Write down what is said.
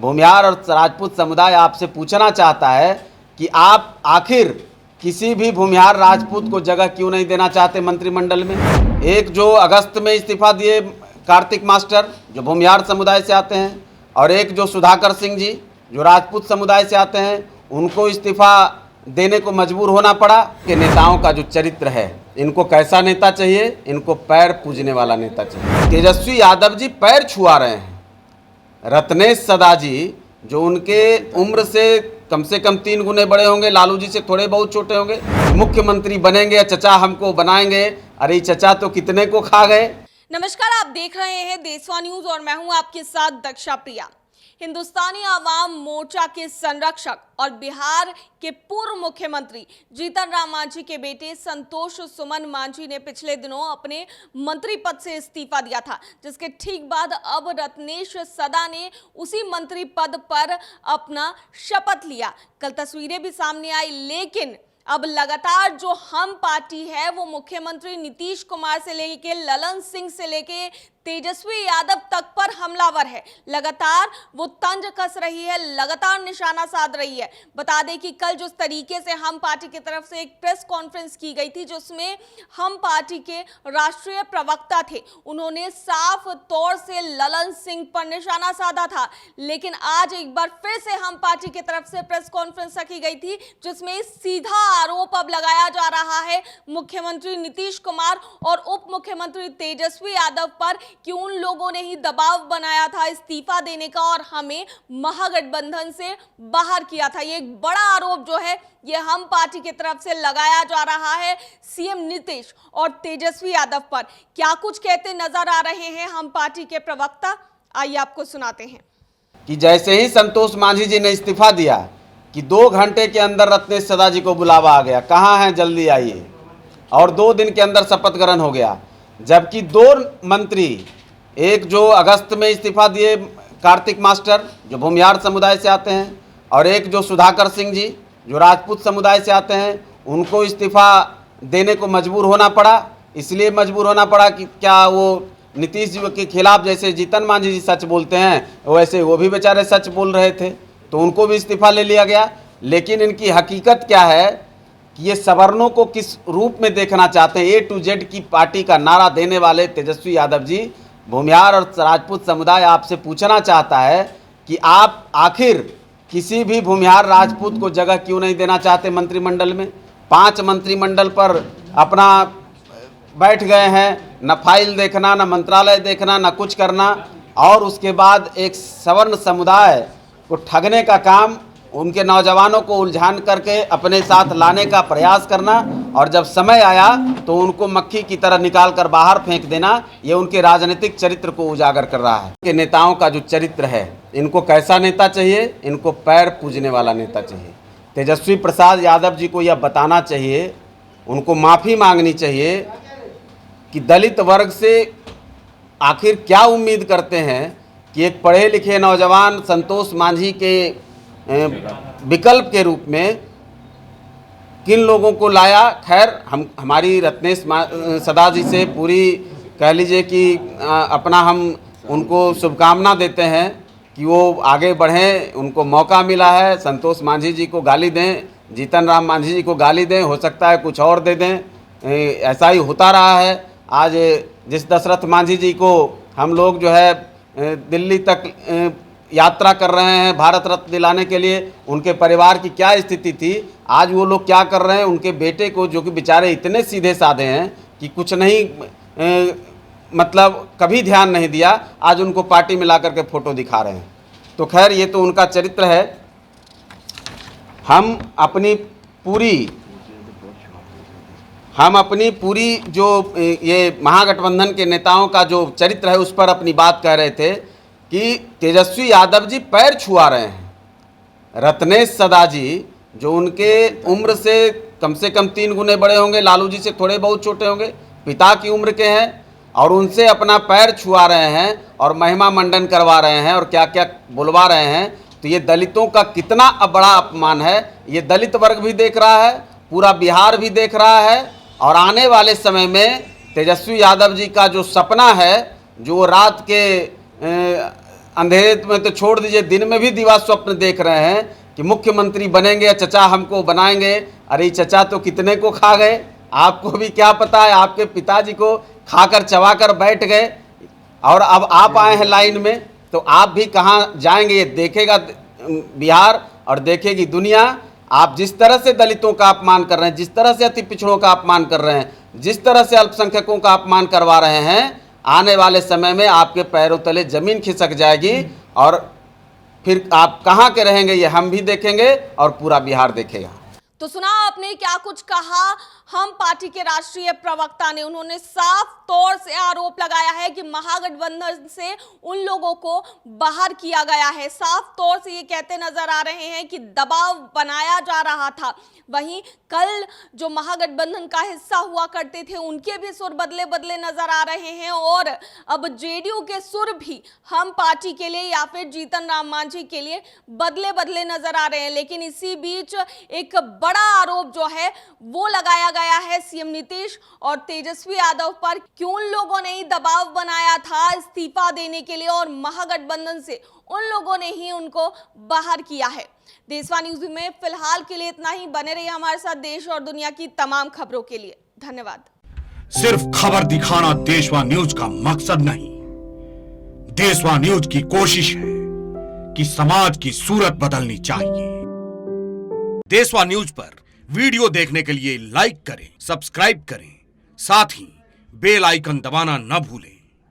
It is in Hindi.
भूमिहार और राजपूत समुदाय आपसे पूछना चाहता है कि आप आखिर किसी भी भूमिहार राजपूत को जगह क्यों नहीं देना चाहते मंत्रिमंडल में। एक जो अगस्त में इस्तीफा दिए कार्तिक मास्टर जो भूमिहार समुदाय से आते हैं, और एक जो सुधाकर सिंह जी जो राजपूत समुदाय से आते हैं, उनको इस्तीफा देने को मजबूर होना पड़ा। कि नेताओं का जो चरित्र है, इनको कैसा नेता चाहिए? इनको पैर पूजने वाला नेता चाहिए। तेजस्वी यादव जी पैर छुआ रहे हैं। रत्नेश सदा जी जो उनके उम्र से कम 3 गुने बड़े होंगे, लालू जी से थोड़े बहुत छोटे होंगे, मुख्यमंत्री बनेंगे, चचा हमको बनाएंगे। अरे चचा तो कितने को खा गए। नमस्कार, आप देख रहे हैं देशवा न्यूज और मैं हूं आपके साथ दक्षा प्रिया। हिंदुस्तानी आवाम मोर्चा के संरक्षक और बिहार के पूर्व मुख्यमंत्री जीतन राम मांझी के बेटे संतोष सुमन मांझी ने पिछले दिनों अपने मंत्री पद से इस्तीफा दिया था, जिसके ठीक बाद अब रत्नेश सदा ने उसी मंत्री पद पर अपना शपथ लिया। कल तस्वीरें भी सामने आई, लेकिन अब लगातार जो हम पार्टी है वो मुख्यमंत्री नीतीश कुमार से लेके ललन सिंह से लेके तेजस्वी यादव तक पर हमलावर है। लगातार वो तंज कस रही है, लगातार निशाना साध रही है। बता दें कि कल जिस तरीके से हम पार्टी की तरफ से एक प्रेस कॉन्फ्रेंस की गई थी, जिसमें हम पार्टी के राष्ट्रीय प्रवक्ता थे, उन्होंने साफ तौर से ललन सिंह पर निशाना साधा था। लेकिन आज एक बार फिर से हम पार्टी की तरफ से प्रेस कॉन्फ्रेंस रखी गई थी, जिसमें सीधा आरोप अब लगाया जा रहा है मुख्यमंत्री नीतीश कुमार और उप मुख्यमंत्री तेजस्वी यादव पर कि उन लोगों ने ही दबाव बनाया था इस्तीफा देने का और हमें महागठबंधन से बाहर किया था। ये एक बड़ा आरोप जो है ये हम पार्टी की तरफ से लगाया जा रहा है सीएम नीतीश और तेजस्वी यादव पर। क्या कुछ कहते नजर आ रहे हैं हम पार्टी के प्रवक्ता, आइए आपको सुनाते हैं। कि जैसे ही संतोष मांझी जी ने इस्तीफा दिया कि 2 घंटे के अंदर रत्नेश सदा जी को बुलावा आ गया, कहाँ हैं जल्दी आइए, और 2 दिन के अंदर शपथ ग्रहण हो गया। जबकि 2 मंत्री, एक जो अगस्त में इस्तीफा दिए कार्तिक मास्टर जो भूमिहार समुदाय से आते हैं, और एक जो सुधाकर सिंह जी जो राजपूत समुदाय से आते हैं, उनको इस्तीफा देने को मजबूर होना पड़ा। इसलिए मजबूर होना पड़ा कि क्या वो नीतीश जी के खिलाफ जैसे जीतन मांझी जी सच बोलते हैं, वैसे वो भी बेचारे सच बोल रहे थे, तो उनको भी इस्तीफा ले लिया गया। लेकिन इनकी हकीकत क्या है कि ये सवर्णों को किस रूप में देखना चाहते हैं। A to Z की पार्टी का नारा देने वाले तेजस्वी यादव जी भूमिहार और राजपूत समुदाय आपसे पूछना चाहता है कि आप आखिर किसी भी भूमिहार राजपूत को जगह क्यों नहीं देना चाहते मंत्रिमंडल में। 5 मंत्रिमंडल पर अपना बैठ गए हैं, न फाइल देखना, न मंत्रालय देखना, न कुछ करना, और उसके बाद एक सवर्ण समुदाय को ठगने का काम, उनके नौजवानों को उलझान करके अपने साथ लाने का प्रयास करना, और जब समय आया तो उनको मक्खी की तरह निकाल कर बाहर फेंक देना, ये उनके राजनीतिक चरित्र को उजागर कर रहा है। कि नेताओं का जो चरित्र है, इनको कैसा नेता चाहिए? इनको पैर पूजने वाला नेता चाहिए। तेजस्वी प्रसाद यादव जी को यह बताना चाहिए, उनको माफ़ी मांगनी चाहिए कि दलित वर्ग से आखिर क्या उम्मीद करते हैं कि एक पढ़े लिखे नौजवान संतोष मांझी के विकल्प के रूप में किन लोगों को लाया। खैर, हमारी रत्नेश सदा जी से पूरी कह लीजिए कि अपना हम उनको शुभकामना देते हैं कि वो आगे बढ़ें, उनको मौका मिला है। संतोष मांझी जी को गाली दें, जीतन राम मांझी जी को गाली दें, हो सकता है कुछ और दे दें, ऐसा ही होता रहा है। आज जिस दशरथ मांझी जी को हम लोग जो है दिल्ली तक यात्रा कर रहे हैं भारत रत्न दिलाने के लिए, उनके परिवार की क्या स्थिति थी, आज वो लोग क्या कर रहे हैं। उनके बेटे को, जो कि बेचारे इतने सीधे साधे हैं कि कुछ नहीं मतलब कभी ध्यान नहीं दिया, आज उनको पार्टी में ला करके फ़ोटो दिखा रहे हैं। तो खैर, ये तो उनका चरित्र है। हम अपनी पूरी जो ये महागठबंधन के नेताओं का जो चरित्र है उस पर अपनी बात कह रहे थे कि तेजस्वी यादव जी पैर छुआ रहे हैं। रत्नेश सदा जी जो उनके उम्र से कम 3 गुने बड़े होंगे, लालू जी से थोड़े बहुत छोटे होंगे, पिता की उम्र के हैं, और उनसे अपना पैर छुआ रहे हैं और महिमा मंडन करवा रहे हैं और क्या क्या बुलवा रहे हैं। तो ये दलितों का कितना बड़ा अपमान है, ये दलित वर्ग भी देख रहा है, पूरा बिहार भी देख रहा है। और आने वाले समय में तेजस्वी यादव जी का जो सपना है, जो रात के अंधेरे में तो छोड़ दीजिए, दिन में भी दिवा स्वप्न देख रहे हैं कि मुख्यमंत्री बनेंगे, चचा हमको बनाएंगे। अरे चचा तो कितने को खा गए, आपको भी क्या पता है, आपके पिताजी को खाकर चबाकर बैठ गए और अब आप आए हैं लाइन में, तो आप भी कहाँ जाएंगे ये देखेगा बिहार और देखेगी दुनिया। आप जिस तरह से दलितों का अपमान कर रहे हैं, जिस तरह से अति पिछड़ों का अपमान कर रहे हैं, जिस तरह से अल्पसंख्यकों का अपमान करवा रहे हैं, आने वाले समय में आपके पैरों तले जमीन खिसक जाएगी और फिर आप कहाँ के रहेंगे ये हम भी देखेंगे और पूरा बिहार देखेगा। तो सुना आपने क्या कुछ कहा हम पार्टी के राष्ट्रीय प्रवक्ता ने। उन्होंने साफ तौर से आरोप लगाया है कि महागठबंधन से उन लोगों को बाहर किया गया है। साफ तौर से ये कहते नजर आ रहे हैं कि दबाव बनाया जा रहा था। वहीं कल जो महागठबंधन का हिस्सा हुआ करते थे उनके भी सुर बदले बदले नजर आ रहे हैं और अब जेडीयू के सुर भी हम पार्टी के लिए या फिर जीतन राम मांझी के लिए बदले बदले नजर आ रहे हैं। लेकिन इसी बीच एक बड़ा आरोप जो है वो लगाया गया है सीएम नीतीश और तेजस्वी यादव पर कि उन लोगों ने ही दबाव बनाया था इस्तीफा देने के लिए और महागठबंधन से उन लोगों ने ही उनको बाहर किया है। देशवा न्यूज में फिलहाल के लिए इतना ही। बने रहिए हमारे साथ देश और दुनिया की तमाम खबरों के लिए। धन्यवाद। सिर्फ खबर दिखाना देशवा न्यूज का मकसद नहीं, देशवा न्यूज की कोशिश है कि समाज की सूरत बदलनी चाहिए। देशवा न्यूज पर वीडियो देखने के लिए लाइक करें, सब्सक्राइब करें, साथ ही बेल आइकन दबाना न भूलें।